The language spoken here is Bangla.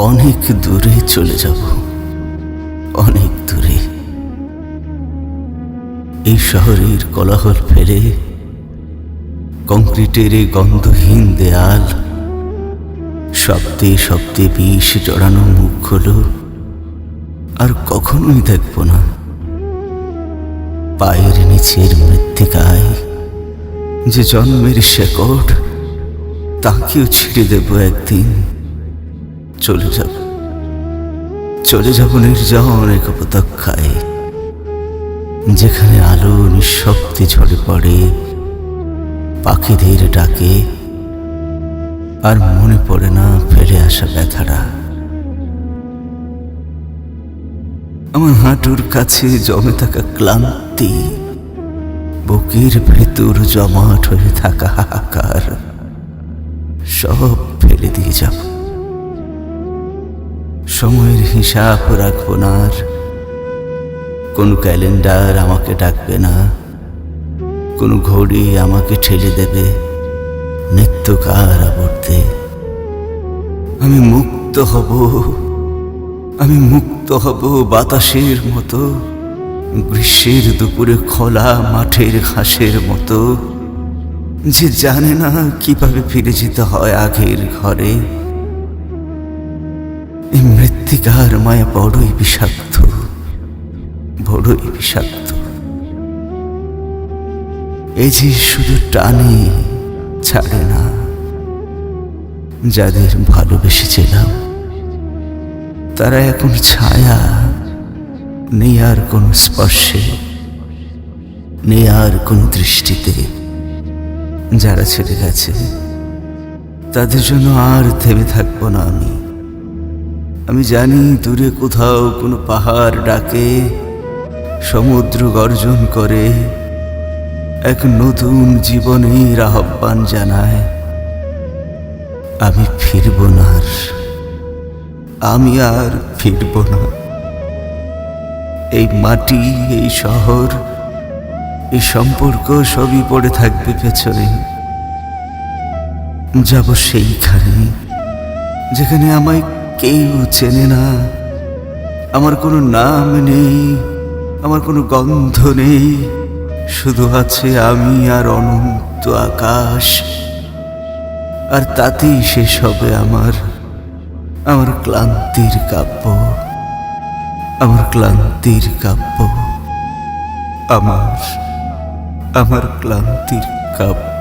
অনেক দূরে চলে যাব, অনেক দূরে। এই শহরের কোলাহল ফেলে কংক্রিটের এই গন্ধহীন দেয়াল, শব্দে শব্দে বিষ জড়ানো মুখগুলো আর কখনোই দেখব না। পায়ের নিচের মৃত্তিকায় যে জন্মের শেকড়, তাকেও ছিঁড়ে দেব একদিন। চলে যাব নির্জন এক উপত্যকায়, যেখানে আলো নিঃশব্দে ঝরে পড়ে পাখিদের ডাকে, আর মনে পড়ে না ফেলে আসা ব্যথাটা। আমার হাঁটুর কাছে জমে থাকা ক্লান্তি, বুকের ভেতর জমাট হয়ে থাকা হাহাকার, সব ফেলে দিয়ে যাব। সময়ের হিসাব রাখবো না আর, কোনো ক্যালেন্ডার আমাকে ডাকবে না, কোনো ঘড়ি আমাকে ঠেলে দেবে নিত্যকার আবর্তে। আমি মুক্ত হব বাতাসের মতো, গ্রীষ্মের দুপুরে খোলা মাঠের ঘাসের মতো, যে জানে না কিভাবে ফিরে যেতে হয় আগের ঘরে। এই মৃত্তিকার মায়া বড়ই বিষাক্ত, বড়ই বিষাক্ত। এই যে শুধু টানে, ছাড়ে না। যাদের ভালোবেসেছিলাম তারা এখন ছায়া, নেই আর কোন স্পর্শে, নেই আর কোন দৃষ্টিতে। যারা ছেড়ে গেছে তাদের জন্য আর থেমে থাকবো না আমি জানি দূরে কোথাও কোনো পাহাড় ডাকে, সমুদ্র গর্জন করে, এক নতুন জীবনের আহ্বান জানায়। আমি ফিরব না, আমি আর ফিরব না। এই মাটি, এই শহর, এই সম্পর্ক সবই পড়ে থাকবে পেছনে। যাব সেইখানে যেখানে আমায় কেউ চেনে না, আমার কোনো নাম নেই, আমার কোনো গন্ধ নেই, শুধু আছে আমি আর অনন্ত আকাশ। আর তাতেই শেষ হবে আমার ক্লান্তির কাব্য, আমার ক্লান্তির কাব্য, আমার ক্লান্তির কাব্য।